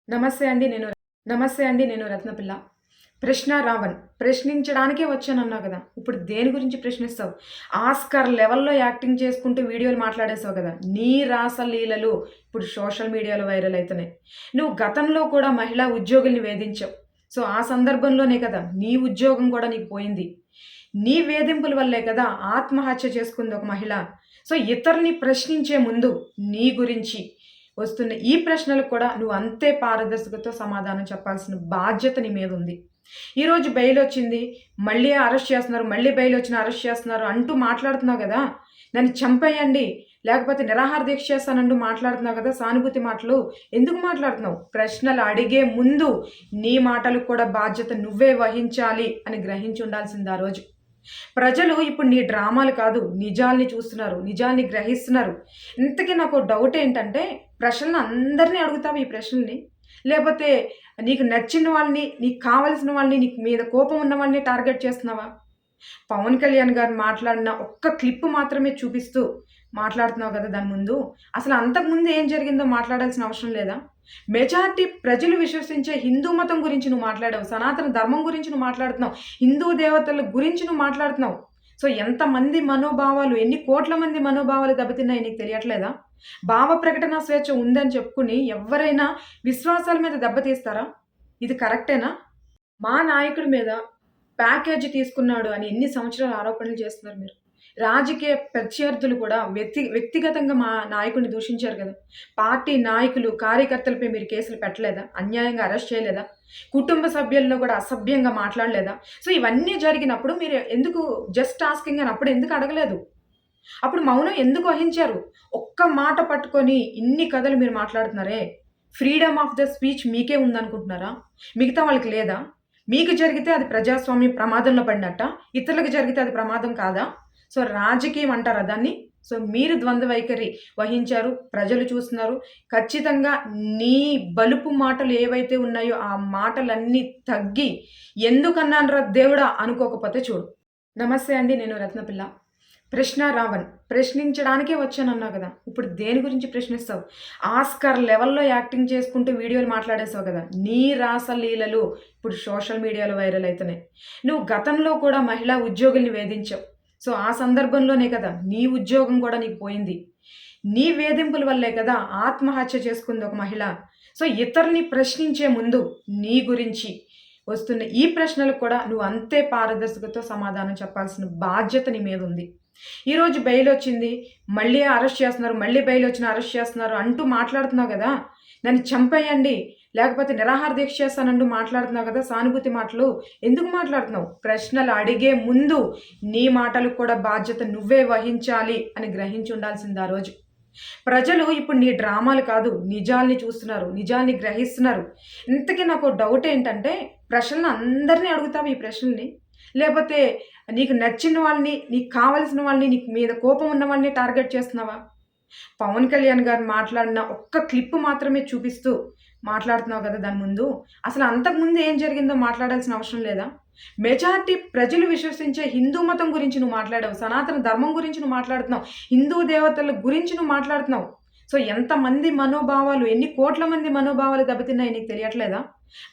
నమస్తే అండి. నేను రత్నపిల్ల. ప్రశ్న రావణ్. ప్రశ్నించడానికే వచ్చానన్నావు గదా! ఇప్పుడు దేని గురించి ప్రశ్నిస్తావు? ఆస్కార్ లెవెల్‌లో యాక్టింగ్ చేసుకుంటూ వీడియోలు మాట్లాడేసావు గదా! నీ రాసలీలలు ఇప్పుడు సోషల్ మీడియాలో వైరల్ అయితున్నాయి. నువ్వు గతంలో కూడా మహిళా ఉద్యోగుల్ని వేధించావు. సో, ఆ సందర్భంలోనే కదా నీ ఉద్యోగం కూడా నీకు పోయింది. నీ వేధింపుల వల్లే కదా ఆత్మహత్య చేసుకుంది ఒక మహిళ. సో, ఇతరుల్ని ప్రశ్నించే ముందు నీ గురించి వస్తున్న ఈ ప్రశ్నలకు కూడా నువ్వు అంతే పారదర్శకతతో సమాధానం చెప్పాల్సిన బాధ్యత నీ మీద ఉంది. ఈరోజు బెయిల్ వచ్చింది. మళ్ళీ అరెస్ట్ చేస్తున్నారు. మళ్ళీ బెయిల్ వచ్చినా అరెస్ట్ చేస్తున్నారు అంటూ మాట్లాడుతున్నావు గదా! నన్ను చంపేయండి. లేకపోతే నిరాహార దీక్ష చేస్తానంటూ మాట్లాడుతున్నావు గదా! సానుభూతి మాటలు. ఎందుకు మాట్లాడుతున్నావు? ప్రశ్నలు అడిగే ముందు నీ మాటలకు కూడా బాధ్యత నువ్వే వహించాలి అని గ్రహించి ఉండాల్సింది ఆ రోజు. ప్రజలు ఇప్పుడు నీ డ్రామాలు కాదు, నిజాల్ని చూస్తున్నారు. నిజాల్ని గ్రహిస్తున్నారు. ఇంతకీ నాకు డౌట్ ఏంటంటే, ప్రశ్నలు అందరిని అడుగుతావా ఈ ప్రశ్నల్ని? లేపోతే నీకు నచ్చిన వాళ్ళని, నీకు కావాల్సిన వాళ్ళని, నీకు మీద కోపం ఉన్న వాళ్ళని టార్గెట్ చేస్తున్నావా? పవన్ కళ్యాణ్ గారు మాట్లాడిన ఒక్క క్లిప్ మాత్రమే చూపిస్తూ మాట్లాడుతున్నావు కదా దాని ముందు. అసలు అంతకుముందు ఏం జరిగిందో మాట్లాడాల్సిన అవసరం లేదా? మెజారిటీ ప్రజలు విశ్వసించే హిందూ మతం గురించి నువ్వు మాట్లాడావు. సనాతన ధర్మం గురించి నువ్వు మాట్లాడుతున్నావు. హిందూ దేవతల గురించి నువ్వు మాట్లాడుతున్నావు. సో, ఎంతమంది మనోభావాలు, ఎన్ని కోట్ల మంది మనోభావాలు దెబ్బతిన్నాయి నీకు తెలియట్లేదా? భావ ప్రకటన స్వేచ్ఛ ఉందని చెప్పుకుని ఎవ్వరైనా విశ్వాసాల మీద దెబ్బతీస్తారా? ఇది కరెక్టేనా? మా నాయకుడి మీద ప్యాకేజీ తీసుకున్నాడు అని ఎన్ని సంవత్సరాలు ఆరోపణలు చేస్తున్నారు మీరు. రాజకీయ ప్రత్యర్థులు కూడా వ్యక్తిగతంగా మా నాయకుడిని దూషించారు కదా! పార్టీ నాయకులు, కార్యకర్తలపై మీరు కేసులు పెట్టలేదా? అన్యాయంగా అరెస్ట్ చేయలేదా? కుటుంబ సభ్యులను కూడా అసభ్యంగా మాట్లాడలేదా? సో, ఇవన్నీ జరిగినప్పుడు మీరు ఎందుకు జస్ట్ ఆస్కింగ్ అని అప్పుడు ఎందుకు అడగలేదు? అప్పుడు మౌనం ఎందుకు వహించారు? ఒక్క మాట పట్టుకొని ఇన్ని కథలు మీరు మాట్లాడుతున్నారే! ఫ్రీడమ్ ఆఫ్ ద స్పీచ్ మీకే ఉందనుకుంటున్నారా? మిగతా వాళ్ళకి లేదా? మీకు జరిగితే అది ప్రజాస్వామ్యం ప్రమాదంలో పడినట్టా? ఇతరులకు జరిగితే అది ప్రమాదం కాదా? సో, రాజకీయం అంటారా దాన్ని? సో, మీరు ద్వంద్వ వైఖరి వహించారు. ప్రజలు చూస్తున్నారు. ఖచ్చితంగా నీ బలుపు మాటలు ఏవైతే ఉన్నాయో ఆ మాటలన్నీ తగ్గి ఎందుకన్నానురా దేవుడా అనుకోకపోతే చూడు. నమస్తే అండి. నేను రత్నపిల్ల. ప్రశ్న రావణ్. ప్రశ్నించడానికే వచ్చానన్నావు గదా! ఇప్పుడు దేని గురించి ప్రశ్నిస్తావు? ఆస్కార్ లెవెల్‌లో యాక్టింగ్ చేసుకుంటూ వీడియోలు మాట్లాడేసావు గదా! నీ రాసలీలలు ఇప్పుడు సోషల్ మీడియాలో వైరల్ అయితున్నాయి. నువ్వు గతంలో కూడా మహిళా ఉద్యోగుల్ని వేధించావు. సో, ఆ సందర్భంలోనే కదా నీ ఉద్యోగం కూడా నీకు పోయింది. నీ వేధింపుల వల్లే కదా ఆత్మహత్య చేసుకుంది ఒక మహిళ. సో, ఇతరుల్ని ప్రశ్నించే ముందు నీ గురించి వస్తున్న ఈ ప్రశ్నలకు కూడా నువ్వు అంతే పారదర్శకతతో సమాధానం చెప్పాల్సిన బాధ్యత నీ మీద ఉంది. ఈరోజు బెయిల్ వచ్చింది. మళ్ళీ అరెస్ట్ చేస్తున్నారు. మళ్ళీ బెయిల్ వచ్చినా అరెస్ట్ చేస్తున్నారు అంటూ మాట్లాడుతున్నావు గదా! నన్ను చంపేయండి. లేకపోతే నిరాహార దీక్ష చేస్తానంటూ మాట్లాడుతున్నావు కదా! సానుభూతి మాటలు. ఎందుకు మాట్లాడుతున్నావు? ప్రశ్నలు అడిగే ముందు నీ మాటలకు కూడా బాధ్యత నువ్వే వహించాలి అని గ్రహించి ఉండాల్సింది ఆ రోజు. ప్రజలు ఇప్పుడు నీ డ్రామాలు కాదు, నిజాల్ని చూస్తున్నారు. నిజాల్ని గ్రహిస్తున్నారు. ఇంతకీ నాకు డౌట్ ఏంటంటే, ప్రశ్నలు అందరిని అడుగుతావా ఈ ప్రశ్నల్ని? లేపోతే నీకు నచ్చిన వాళ్ళని, నీకు కావాల్సిన వాళ్ళని, నీకు మీద కోపం ఉన్న వాళ్ళని టార్గెట్ చేస్తున్నావా? పవన్ కళ్యాణ్ గారు మాట్లాడిన ఒక్క క్లిప్ మాత్రమే చూపిస్తూ మాట్లాడుతున్నావు కదా దాని ముందు. అసలు అంతకుముందు ఏం జరిగిందో మాట్లాడాల్సిన అవసరం లేదా? మెజారిటీ ప్రజలు విశ్వసించే హిందూ మతం గురించి నువ్వు మాట్లాడావు. సనాతన ధర్మం గురించి నువ్వు మాట్లాడుతున్నావు. హిందూ దేవతల గురించి నువ్వు మాట్లాడుతున్నావు. సో, ఎంతమంది మనోభావాలు, ఎన్ని కోట్ల మంది మనోభావాలు దెబ్బతిన్నాయి నీకు తెలియట్లేదా?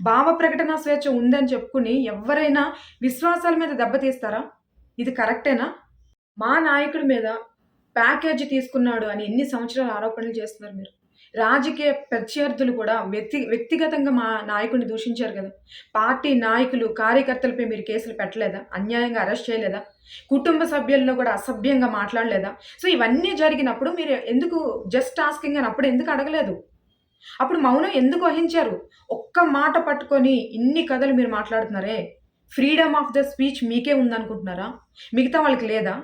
భావ ప్రకటన స్వేచ్ఛ ఉందని చెప్పుకుని ఎవ్వరైనా విశ్వాసాల మీద దెబ్బతీస్తారా? ఇది కరెక్టేనా? మా నాయకుడి మీద ప్యాకేజీ తీసుకున్నాడు అని ఎన్ని సంవత్సరాలు ఆరోపణలు చేస్తున్నారు మీరు. రాజకీయ ప్రత్యర్థులు కూడా వ్యక్తిగతంగా మా నాయకుడిని దూషించారు కదా! పార్టీ నాయకులు, కార్యకర్తలపై మీరు కేసులు పెట్టలేదా? అన్యాయంగా అరెస్ట్ చేయలేదా? కుటుంబ సభ్యులను కూడా అసభ్యంగా మాట్లాడలేదా? సో, ఇవన్నీ జరిగినప్పుడు మీరు ఎందుకు జస్ట్ ఆస్కింగ్ అని అప్పుడు ఎందుకు అడగలేదు? అప్పుడు మౌనం ఎందుకు వహించారు? ఒక్క మాట పట్టుకొని ఇన్ని కథలు మీరు మాట్లాడుతున్నారే! ఫ్రీడమ్ ఆఫ్ ద స్పీచ్ మీకే ఉందనుకుంటున్నారా? మిగతా వాళ్ళకి లేదా?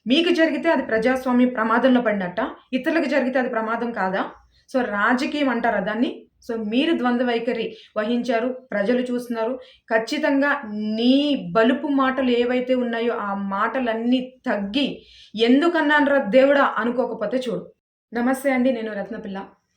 మీకు జరిగితే అది ప్రజాస్వామ్యం ప్రమాదంలో పడినట్టా? ఇతరులకు జరిగితే అది ప్రమాదం కాదా? సో, రాజకీయం అంటారా దాన్ని? సో, మీరు ద్వంద్వ వైఖరి వహించారు. ప్రజలు చూస్తున్నారు. ఖచ్చితంగా నీ బలుపు మాటలు ఏవైతే ఉన్నాయో ఆ మాటలన్నీ తగ్గి ఎందుకన్నానురా దేవుడా అనుకోకపోతే చూడు. నమస్తే అండి. నేను రత్నపిల్ల.